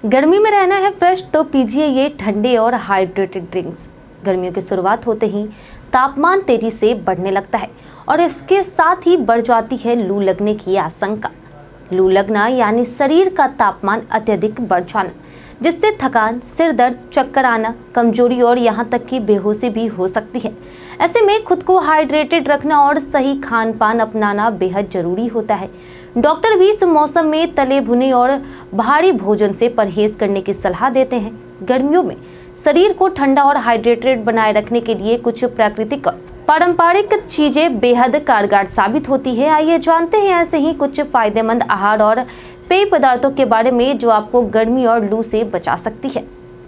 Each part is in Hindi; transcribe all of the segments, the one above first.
गर्मी में रहना है फ्रेश तो पीजिए ये ठंडे और हाइड्रेटेड ड्रिंक्स। गर्मियों की शुरुआत होते ही तापमान तेजी से बढ़ने लगता है और इसके साथ ही बढ़ जाती है लू लगने की आशंका। लू लगना यानी शरीर का तापमान अत्यधिक बढ़ जाना, जिससे थकान, सिर दर्द, चक्कर आना, कमजोरी और यहाँ तक कि बेहोशी भी हो सकती है। ऐसे में खुद को हाइड्रेटेड रखना और सही खान पान अपनाना बेहद जरूरी होता है। डॉक्टर भी इस मौसम में तले भुने और भारी भोजन से परहेज करने की सलाह देते हैं। गर्मियों में शरीर को ठंडा और हाइड्रेटेड बनाए रखने के लिए कुछ प्राकृतिक और पारंपरिक चीजें बेहद कारगर साबित होती है। आइए जानते हैं ऐसे ही कुछ फायदेमंद आहार और पेय पदार्थों के बारे में जो आपको गर्मी और लू से बचा सकती है।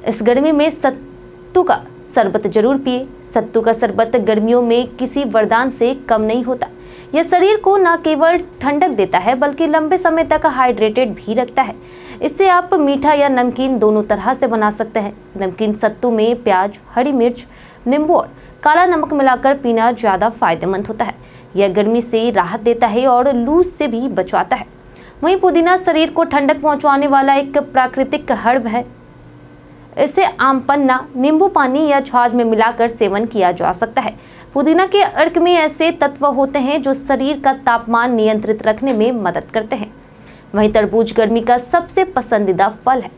इस गर्मी में सत्तू का शरबत जरूर पिए। सत्तू का शरबत गर्मियों में किसी वरदान से कम नहीं होता। यह शरीर को न केवल ठंडक देता है बल्कि लंबे समय तक हाइड्रेटेड भी रखता है। इससे आप मीठा या नमकीन दोनों तरह से बना सकते हैं। नमकीन सत्तू में प्याज, हरी मिर्च, नींबू और काला नमक मिलाकर पीना ज़्यादा फायदेमंद होता है। यह गर्मी से राहत देता है और लू से भी बचाता है। वहीं पुदीना शरीर को ठंडक पहुंचाने वाला एक प्राकृतिक हर्ब है। इसे आम पन्ना, नींबू पानी या छाछ में मिलाकर सेवन किया जा सकता है। पुदीना के अर्क में ऐसे तत्व होते हैं जो शरीर का तापमान नियंत्रित रखने में मदद करते हैं। वहीं तरबूज गर्मी का सबसे पसंदीदा फल है,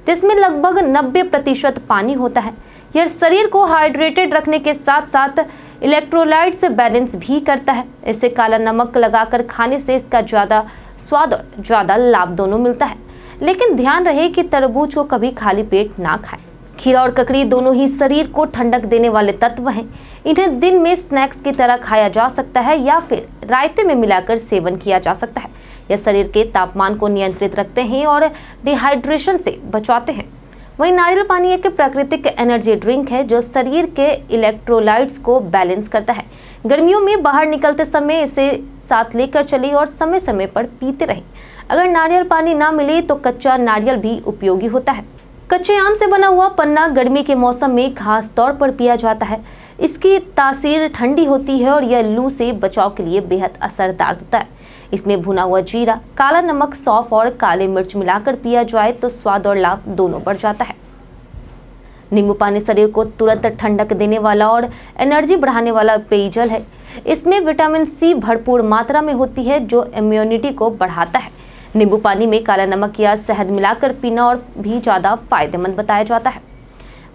जिसमें लगभग 90% पानी होता है। यह शरीर को हाइड्रेटेड रखने के साथ साथ इलेक्ट्रोलाइट्स बैलेंस भी करता है। इसे काला नमक लगाकर खाने से इसका ज़्यादा स्वाद और ज़्यादा लाभ दोनों मिलता है। लेकिन ध्यान रहे कि तरबूज को कभी खाली पेट ना खाएं। खीरा और ककड़ी दोनों ही शरीर को ठंडक देने वाले तत्व हैं। इन्हें दिन में स्नैक्स की तरह खाया जा सकता है या फिर रायते में मिलाकर सेवन किया जा सकता है। यह शरीर के तापमान को नियंत्रित रखते हैं और डिहाइड्रेशन से बचाते हैं। वहीं नारियल पानी एक प्राकृतिक एनर्जी ड्रिंक है जो शरीर के इलेक्ट्रोलाइट्स को बैलेंस करता है। गर्मियों में बाहर निकलते समय इसे साथ लेकर चलें और समय समय पर पीते रहें। अगर नारियल पानी ना मिले तो कच्चा नारियल भी उपयोगी होता है। कच्चे आम से बना हुआ पन्ना गर्मी के मौसम में खास तौर पर पिया जाता है। इसकी तासीर ठंडी होती है और यह लू से बचाव के लिए बेहद असरदार होता है। इसमें भुना हुआ जीरा, काला नमक, सौंफ और काले मिर्च मिलाकर पिया जाए तो स्वाद और लाभ दोनों बढ़ जाता है। नींबू पानी शरीर को तुरंत ठंडक देने वाला और एनर्जी बढ़ाने वाला पेयजल है। इसमें विटामिन सी भरपूर मात्रा में होती है जो इम्यूनिटी को बढ़ाता है। नींबू पानी में काला नमक या शहद मिलाकर पीना और भी ज़्यादा फायदेमंद बताया जाता है।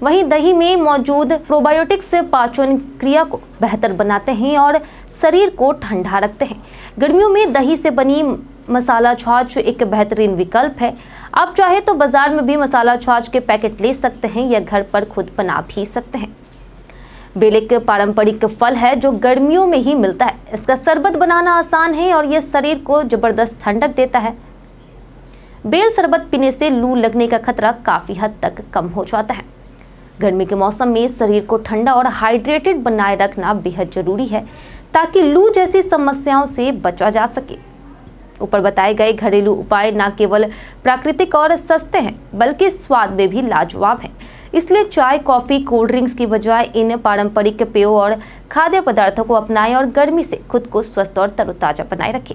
वहीं दही में मौजूद प्रोबायोटिक्स पाचन क्रिया को बेहतर बनाते हैं और शरीर को ठंडा रखते हैं। गर्मियों में दही से बनी मसाला छाछ एक बेहतरीन विकल्प है। आप चाहे तो बाजार में भी मसाला छाछ के पैकेट ले सकते हैं या घर पर खुद बना भी सकते हैं। बेल एक पारंपरिक फल है जो गर्मियों में ही मिलता है। इसका शरबत बनाना आसान है और यह शरीर को जबरदस्त ठंडक देता है। बेल शरबत पीने से लू लगने का खतरा काफी हद तक कम हो जाता है। गर्मी के मौसम में शरीर को ठंडा और हाइड्रेटेड बनाए रखना बेहद जरूरी है ताकि लू जैसी समस्याओं से बचा जा सके। ऊपर बताए गए घरेलू उपाय न केवल प्राकृतिक और सस्ते हैं बल्कि स्वाद में भी लाजवाब हैं। इसलिए चाय, कॉफी, कोल्ड ड्रिंक्स की बजाय इन पारंपरिक पेयों और खाद्य पदार्थों को अपनाएं और गर्मी से खुद को स्वस्थ और तरोताजा बनाए रखें।